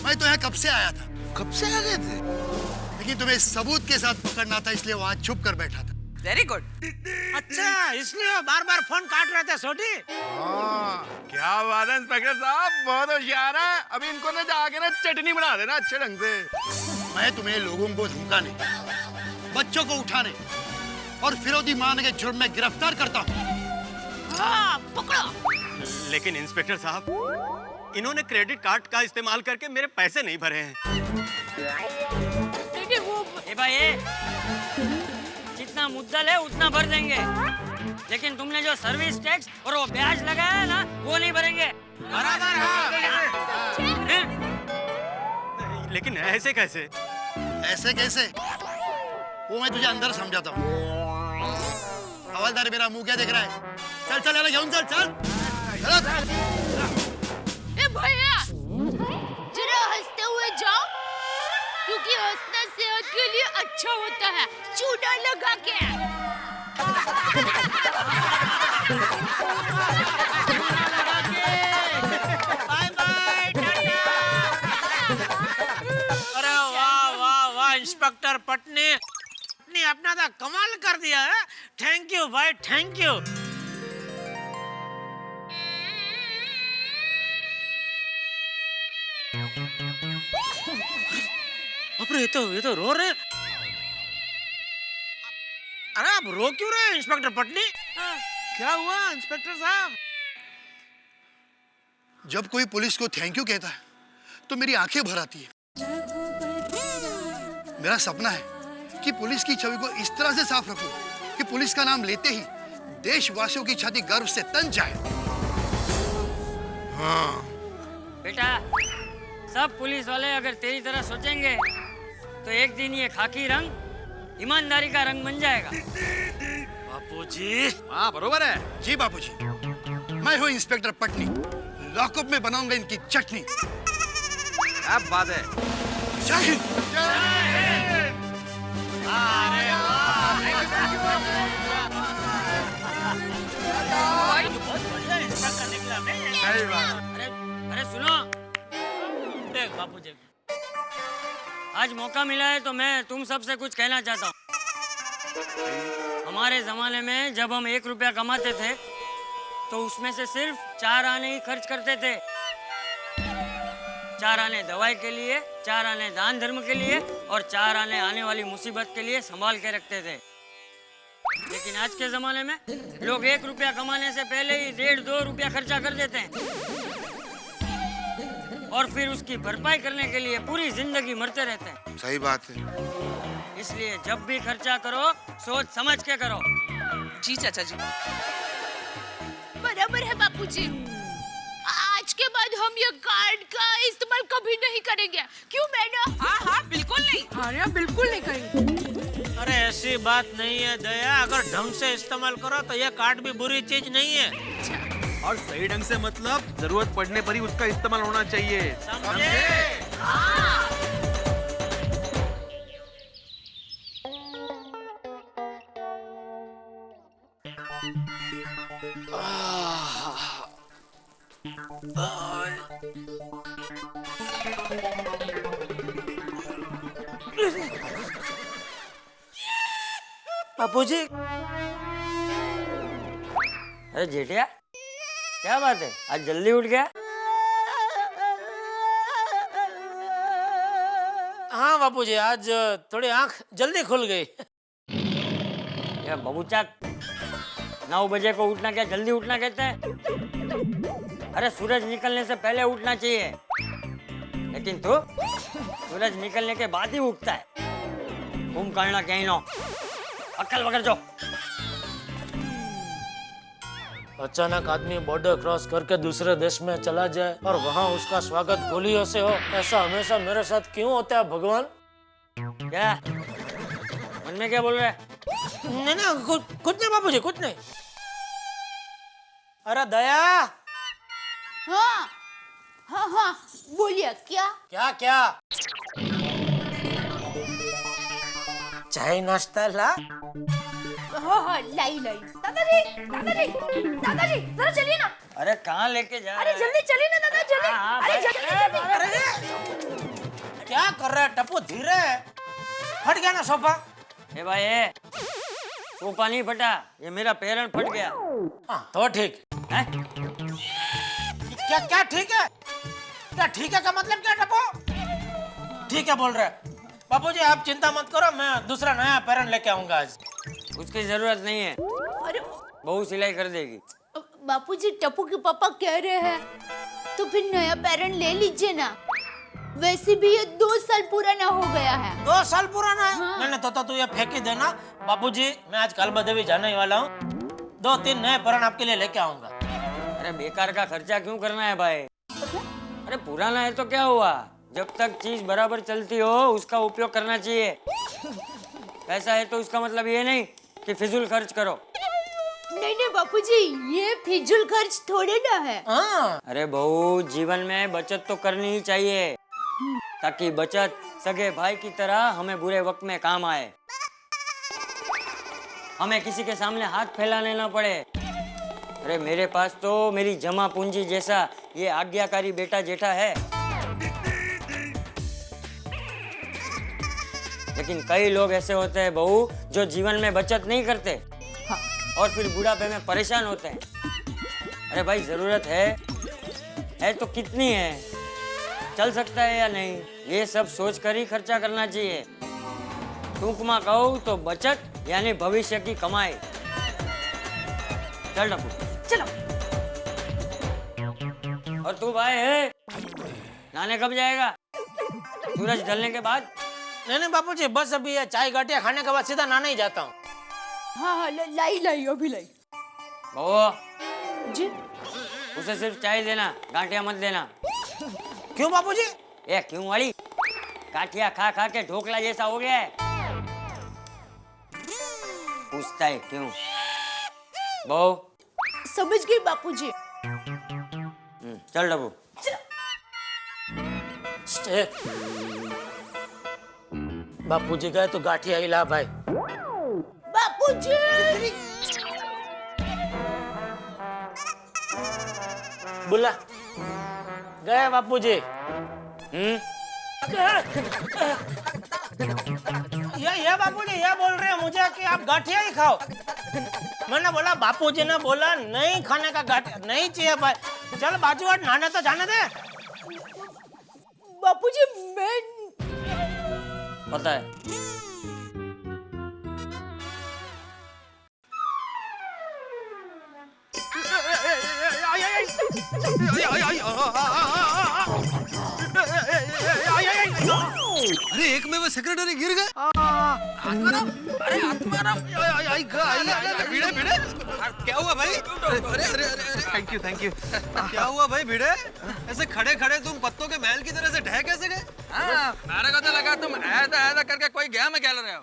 मैं तो यहाँ कब से आया था। कब से आ गए थे? लेकिन तुम्हें सबूत के साथ पकड़ना था, इसलिए वहाँ छुप कर बैठा था। Very good. अच्छा, इसलिए बार बार फोन काट रहे थे छोटी। हाँ, क्या बात है इंस्पेक्टर साहब, बहुत होशियार है। अभी इनको ना जाके ना चटनी बना देना अच्छे ढंग से। मैं तुम्हें लोगों को धमकाने, बच्चों को उठाने और फिरौती मांगने के जुर्म में गिरफ्तार करता हूँ। हाँ, पकड़ो। लेकिन इंस्पेक्टर साहब, इन्होंने क्रेडिट कार्ड का इस्तेमाल करके मेरे पैसे नहीं भरे हैं। ए भाई, जितना मुद्दल है उतना भर देंगे, लेकिन तुमने जो सर्विस टैक्स और वो ब्याज लगाया है ना, वो नहीं भरेंगे। बराबर है। लेकिन ऐसे कैसे? ऐसे कैसे? वो मैं तुझे अंदर समझाता हूँ। हवलदार, मेरा मुंह क्या देख रहा है? चल चल यार, घेऊन चल चल। ए भैया, जरा हंसते हुए जाओ, क्योंकि हंसना सेहत के लिए अच्छा होता है। चूना लगा के। Bye bye, tata. अरे वाह वाह वाह, इंस्पेक्टर पटनी ने अपना तो कमाल कर दिया है। थैंक यू भाई, थैंक यू। अरे ये तो रो रहे। अरे आप रो क्यों रहे हैं इंस्पेक्टर पटनी? क्या हुआ इंस्पेक्टर साहब? जब कोई पुलिस को थैंक यू कहता है तो मेरी आंखें भर आती है। मेरा सपना है कि पुलिस की छवि को इस तरह से साफ रखूं कि पुलिस का नाम लेते ही देशवासियों की छाती गर्व से तन जाए। हाँ। बेटा, सब पुलिस वाले अगर तेरी तरह सोचेंगे तो एक दिन ये खाकी रंग ईमानदारी का रंग बन जाएगा। बापूजी। हाँ बरोबर है। जी बापूजी, मैं हूँ इंस्पेक्टर पटनी, लॉकअप में बनाऊंगा इनकी चटनी। क्या बात है। जय हिंद। अरे सुनो, देख बापूजी, आज मौका मिला है तो मैं तुम सबसे कुछ कहना चाहता हूँ। हमारे जमाने में जब हम 1 रुपया कमाते थे तो उसमें से सिर्फ 4 आने ही खर्च करते थे। 4 आने दवाई के लिए, 4 आने दान धर्म के लिए और 4 आने आने वाली मुसीबत के लिए संभाल के रखते थे। लेकिन आज के जमाने में लोग 1 रुपया कमाने से पहले ही 1.5-2 रुपया खर्चा कर देते हैं। और फिर उसकी भरपाई करने के लिए पूरी जिंदगी मरते रहते हैं। सही बात है। इसलिए जब भी खर्चा करो सोच समझ के करो। जी चाचा जी। बराबर है बापूजी। आज के बाद हम ये कार्ड का इस्तेमाल कभी नहीं करेंगे। क्यों मैडम? हाँ हाँ बिल्कुल नहीं। अरे बिल्कुल नहीं करेंगे। अरे ऐसी बात नहीं है दया, अगर ढंग से इस्तेमाल करो तो ये कार्ड भी बुरी चीज नहीं है। और सही ढंग से मतलब जरूरत पड़ने पर ही उसका इस्तेमाल होना चाहिए। बापूजी, अरे जेठिया क्या बात है, आज जल्दी उठ गया? हाँ बापूजी, आज थोड़ी आंख जल्दी खुल गई। या बबूचा 9 बजे को उठना क्या जल्दी उठना कहते हैं? अरे सूरज निकलने से पहले उठना चाहिए, लेकिन तू सूरज निकलने के बाद ही उठता है। कुंभकर्ण कहीं नो अक्ल वगैरह जो। अचानक आदमी बॉर्डर क्रॉस करके दूसरे देश में चला जाए और वहाँ उसका स्वागत गोलियों से हो, ऐसा हमेशा मेरे साथ क्यों होता है भगवान? क्या मन में क्या बोल रहे? नहीं नहीं, कुछ नहीं बापूजी, कुछ नहीं। अरे दया। हाँ हाँ हाँ बोलिए। क्या क्या क्या? चाय नाश्ता ला। हाँ हाँ लाई लाई। दादाजी दादाजी दादाजी जरा चलिए ना। अरे कहाँ लेके जा? अरे जल्दी चलिए ना दादा, जल्दी। अरे जल्दी जल्दी। अरे क्या कर रहा है टप्पू? धीरे, फट गया ना सोफा। ए भाई सोफा नहीं फटा, ये मेरा पैरण फट गया। हाँ तो ठीक है? क्या क्या ठीक है? क्या ठीक है का मतलब क्या टप्पू? ठीक है बोल रहे हैं। बापूजी आप चिंता मत करो, मैं दूसरा नया पैरण लेके आऊंगा आज। उसकी जरूरत नहीं है, अरे बहू सिलाई कर देगी। बापूजी टप्पू के पापा कह रहे हैं तो फिर नया पैरण ले लीजिए ना। वैसे भी ये 2 साल पुराना हो गया है। 2 साल पुराना है? हाँ। मैंने तो तू ये फेंक ही देना। बापूजी मैं आज कालबा देवी जाने ही वाला हूँ, 2-3 नए पैरण आपके लिए लेके आऊंगा। अरे बेकार का खर्चा क्यों करना है भाई? अरे पुराना है तो क्या हुआ, जब तक चीज बराबर चलती हो उसका उपयोग करना चाहिए। ऐसा है तो उसका मतलब ये नहीं कि फिजूल खर्च करो। नहीं नहीं बापूजी, ये फिजूल खर्च थोड़े ना है। अरे बहू जीवन में बचत तो करनी ही चाहिए, ताकि बचत सगे भाई की तरह हमें बुरे वक्त में काम आए, हमें किसी के सामने हाथ फैलाने ना पड़े। अरे मेरे पास तो मेरी जमा पूंजी जैसा ये आज्ञाकारी बेटा जेठा है, लेकिन कई लोग ऐसे होते हैं बहू जो जीवन में बचत नहीं करते और फिर बुढ़ापे में परेशान होते हैं। अरे भाई जरूरत है तो कितनी है, चल सकता है या नहीं, ये सब सोच कर ही खर्चा करना चाहिए। टूंकमा कहूँ तो बचत यानी भविष्य की कमाई। चल डब्बू चलो। और तू भाई है नहाने कब जाएगा? सूरज ढलने के बाद? नहीं बापूजी, बस अभी ये चाय गाटिया खाने के बाद सीधा नहाने ही जाता हूँ। हाँ हाँ लाई लाई अभी लाई। बहू जी उसे सिर्फ चाय देना, गांठिया मत देना। क्यों बापूजी? ये क्यों वाली, गांठिया खा खा के ढोकला जैसा हो गया है। पूछता है क्यों? बहू समझ गई बापूजी। चल डब्बू। बापूजी गए तो गाठिया हिला भाई। बापूजी बुला गए बापूजी। ये बापूजी ये बोल रहे हैं मुझे कि आप गाठिया ही खाओ। मैंने बोला, बापूजी ने बोला नहीं खाने का गाठिया नहीं चाहिए भाई। चल बाजू हट, नहाने तो जाने दे। बापूजी मैं पता है अरे एक में वो सेक्रेटरी गिर गए। भिड़े भिड़े क्या हुआ भाई? अरे अरे अरे थैंक यू क्या हुआ भाई भिड़े? ऐसे खड़े खड़े तुम पत्तों के महल की तरह से ढह कैसे गए? मेरे को तो लगा तुम ऐसा ऐसा करके कोई गेम खेल रहे हो।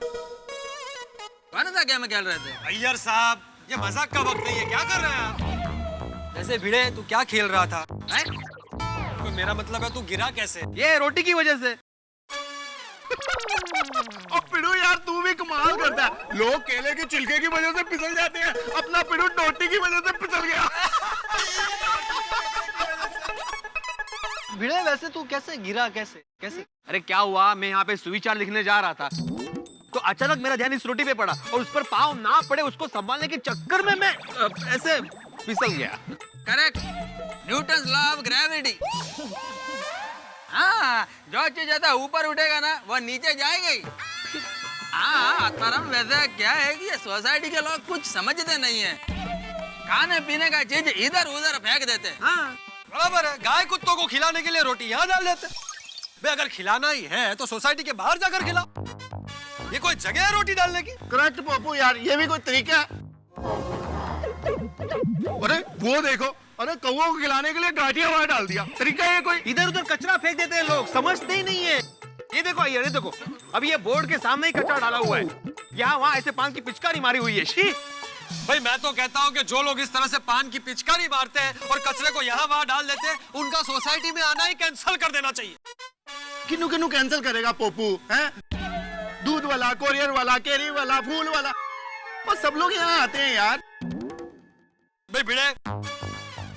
कौन सा गेम खेल रहे थे? अय्यर साहब ये मजाक का वक्त नहीं है, क्या कर रहे हैं आप? ऐसे भिड़े तू क्या खेल रहा था? तो मेरा मतलब है तू गिरा कैसे? ये रोटी की वजह से। अब पिड़ू यार तू भी कमाल करता है। लोग केले के छिलके की वजह से फिसल जाते हैं, अपना पिड़ू रोटी की वजह से फिसल गया। भिड़े वैसे तू कैसे गिरा कैसे? अरे क्या हुआ, मैं यहाँ पे सुविचार लिखने जा रहा था तो अचानक मेरा ध्यान इस रोटी पे पड़ा और उस पर पाँव ना पड़े उसको संभालने के चक्कर में मैं ऐसे फिसल गया। Correct, Newton law of gravity. हाँ, जो चीज ज्यादा ऊपर उठेगा ना वो नीचे जाएगा ही। हाँ आत्माराम, वैसे क्या है कि ये सोसाइटी के लोग कुछ समझते नहीं है, खाने पीने का चीज इधर उधर फेंक देते। हाँ बराबर है, गाय कुत्तों को खिलाने के लिए रोटी यहाँ डाल देते। बे अगर खिलाना ही है तो सोसाइटी के बाहर जाकर खिलाओ, ये कोई जगह है रोटी डालने की? करेक्ट पप्पू यार, ये भी कोई तरीका है? अरे वो देखो, अरे कौओं को खिलाने के लिए गाठिया वहां डाल दिया। तरीका है कोई? इधर उधर कचरा फेंक देते हैं लोग, समझते ही नहीं है। ये देखो ये देखो, अभी ये बोर्ड के सामने ही कचरा डाला हुआ है, यहाँ वहाँ ऐसे पान की पिचकारी मारी हुई है। शी भाई मैं तो कहता हूँ कि जो लोग इस तरह से पान की पिचकारी मारते हैं और कचरे को यहाँ वहाँ डाल देते हैं, उनका सोसाइटी में आना ही कैंसिल कर देना चाहिए। किन्नू किन्नू कैंसिल करेगा पप्पू? हैं? दूध वाला, कोरियर वाला, केरी वाला, फूल वाला, और सब लोग यहाँ आते हैं यार। भाई भिड़े,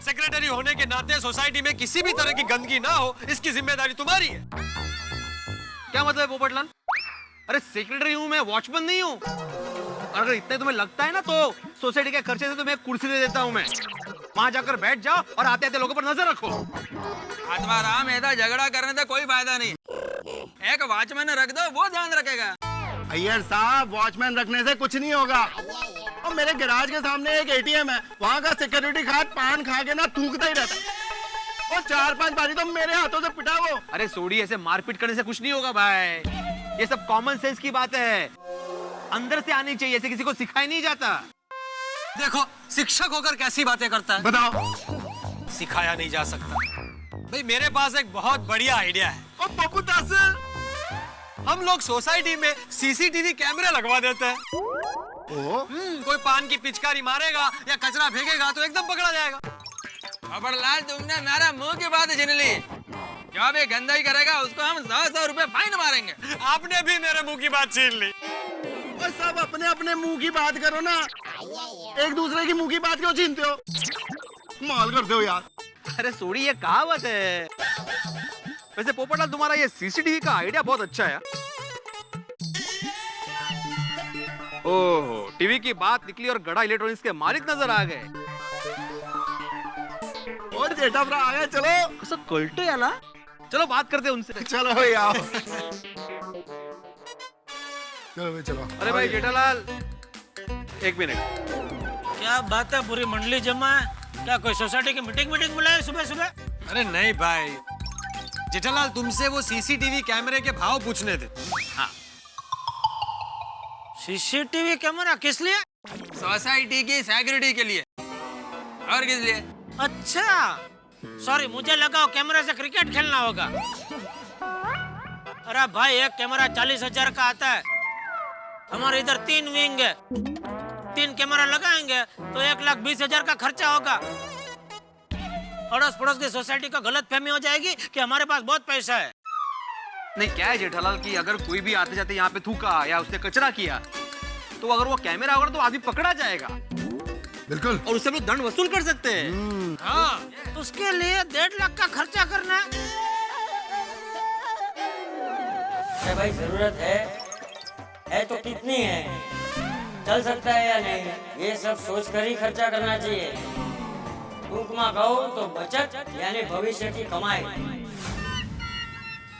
सेक्रेटरी होने के नाते सोसाइटी में किसी भी तरह की गंदगी ना हो, इसकी जिम्मेदारी तुम्हारी है। क्या मतलब है पोपटलाल? अरे सेक्रेटरी हूँ मैं, वॉचमैन नहीं हूँ। और अगर इतने तुम्हें लगता है ना तो सोसाइटी के खर्चे से तुम्हें कुर्सी दे देता हूँ मैं, वहाँ जाकर बैठ जाओ और आते आते लोगों पर नजर रखो। आत्माराम, ऐसा झगड़ा करने से कोई फायदा नहीं, एक वॉचमैन रख दो, वो ध्यान रखेगा। अय्यर साहब, वॉचमैन रखने से कुछ नहीं होगा। और मेरे गैराज के सामने एक एटीएम है, वहाँ का सिक्योरिटी गार्ड पान खा के ना थूकता ही रहता है, और 4-5 बारी तो मेरे हाथों से पिटा वो। अरे सोडी, ऐसे मारपीट करने से कुछ नहीं होगा भाई, ये सब कॉमन सेंस की बात है, अंदर से आनी चाहिए, ऐसे किसी को सिखाया नहीं जाता। देखो शिक्षक होकर कैसी बातें करता है। बताओ। सिखाया नहीं जा सकता। भाई मेरे पास एक बहुत बढ़िया आइडिया है। और पप्पू दास, हम लोग सोसाइटी में सीसीटीवी कैमरे लगवा देते हैं। कोई पान की पिचकारी मारेगा या कचरा फेंकेगा तो एकदम पकड़ा जाएगा। खबरलाल, तुमने मेरा मुंह की बात छीन ली। जो भी गंदगी करेगा उसको हम 100 रुपए फाइन मारेंगे। आपने भी मेरे मुंह की बात छीन ली। और सब अपने अपने मुंह की बात करो ना, एक दूसरे की मुंह की बात क्यों छीनते हो? माल करते हो यार। अरे सोडी, ये कहावत है। वैसे पोपटलाल, तुम्हारा ये सीसीटीवी का आइडिया बहुत अच्छा है। ओहो, टीवी की बात निकली और गड़ा इलेक्ट्रॉनिक्स के मालिक नजर आ गए। और जेठा भरा आया, चलो। सब कल्टे आला, चलो बात करते हैं उनसे। चलो भाई आओ। चलो भाई चलो। अरे भाई जेठालाल, एक मिनट। क्या बात है, पूरी मंडली जमा है क्या? कोई सोसाइटी की मीटिंग बुलाए सुबह सुबह? अरे नहीं भाई जेठालाल, तुमसे वो सीसीटीवी कैमरे के भाव पूछने थे। हाँ, सीसीटीवी कैमरा किस लिए? सोसाइटी की सिक्योरिटी के लिए। और किस लिए? अच्छा, सॉरी, मुझे लगा कैमरे से क्रिकेट खेलना होगा। अरे भाई, एक कैमरा 40,000 का आता है। हमारे इधर 3 विंग है, 3 कैमरा लगाएंगे तो 1,20,000 का खर्चा होगा। अड़ोस पड़ोस की सोसाइटी को गलत फहमी हो जाएगी कि हमारे पास बहुत पैसा है। नहीं, क्या है जेठालाल कि अगर कोई भी आते जाते यहाँ पे थूका या उसने कचरा किया तो अगर वो कैमरा होगा तो आदमी पकड़ा जाएगा। बिल्कुल। और उससे लोग दंड वसूल कर सकते हैं। हाँ, उसके लिए 1.5 लाख का खर्चा करना है। अरे भाई जरूरत है तो कितनी है, चल सकता है या नहीं, ये सब सोच कर ही खर्चा करना चाहिए। टूकमा कहो तो बचत यानी भविष्य की कमाई।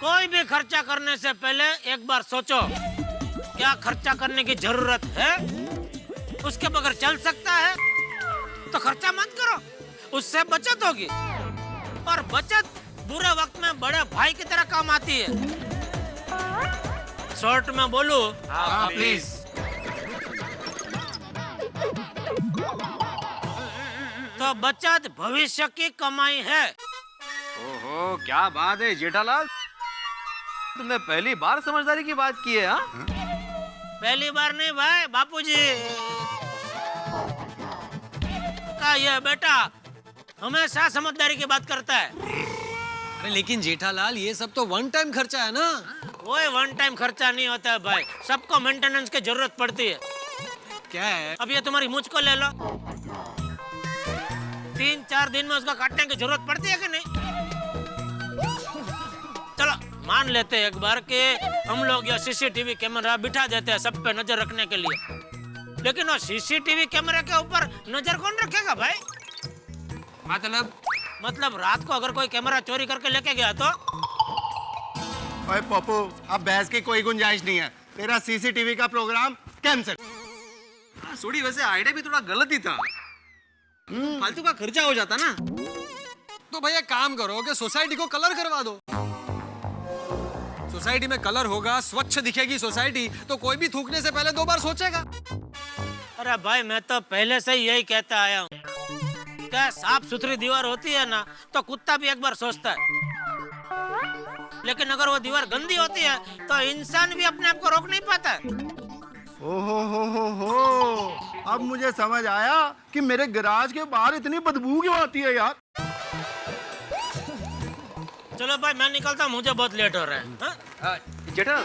कोई भी खर्चा करने से पहले एक बार सोचो, क्या खर्चा करने की जरूरत है? उसके बगैर चल सकता है तो खर्चा मत करो, उससे बचत होगी। और बचत बुरे वक्त में बड़े भाई की तरह काम आती है। शॉर्ट में बोलूं, हाँ प्लीज। तो बचत भविष्य की कमाई है। ओहो, क्या बात है जेठालाल, तुमने पहली बार समझदारी की बात की है। हाँ, पहली बार नहीं भाई, बापूजी का ये बेटा हमेशा समझदारी की बात करता है। अरे लेकिन जेठालाल, ये सब तो वन टाइम खर्चा है ना। कोई वन टाइम खर्चा नहीं होता है भाई, सबको मेंटेनेंस की जरूरत पड़ती है। क्या है? अब ये तुम्हारी मुझ को ले लो, 3-4 दिन में उसका काटने की जरूरत पड़ती है कि नहीं? चलो मान लेते हैं एक बार कि हम लोग ये सीसीटीवी कैमरा बिठा देते हैं सब पे नजर रखने के लिए, लेकिन वो सीसीटीवी कैमरे के ऊपर नजर कौन रखेगा भाई? मतलब रात को अगर कोई कैमरा चोरी करके लेके गया तो? ओए पप्पू, अब बहस की कोई गुंजाइश नहीं है, तेरा सीसीटीवी का प्रोग्राम कैंसिल। सोडी, वैसे आइडिया भी थोड़ा गलत ही था, फालतू का खर्चा हो जाता ना। तो भैया काम करो कि सोसाइटी को कलर करवा दो। सोसाइटी में कलर होगा, स्वच्छ दिखेगी सोसाइटी, तो कोई भी थूकने से पहले 2 बार सोचेगा। अरे भाई, मैं तो पहले से ही यही कहता आया हूँ, क्या साफ सुथरी दीवार होती है ना तो कुत्ता भी एक बार सोचता है, लेकिन अगर वो दीवार गंदी होती है तो इंसान भी अपने आप को रोक नहीं पाता। ओहो, अब मुझे समझ आया कि मेरे गैराज के बाहर इतनी बदबू क्यों आती है यार। चलो भाई मैं निकलता हूँ, मुझे बहुत लेट हो रहा है। हाँ? जेठा,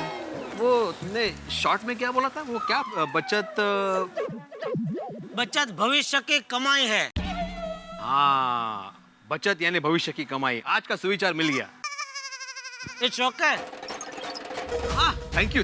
वो तुमने शॉर्ट में क्या बोला था? वो क्या बचत भविष्य की कमाई है। हाँ, बचत यानी भविष्य की कमाई। आज का सुविचार मिल गया। It's okay. हाँ, थैंक यू।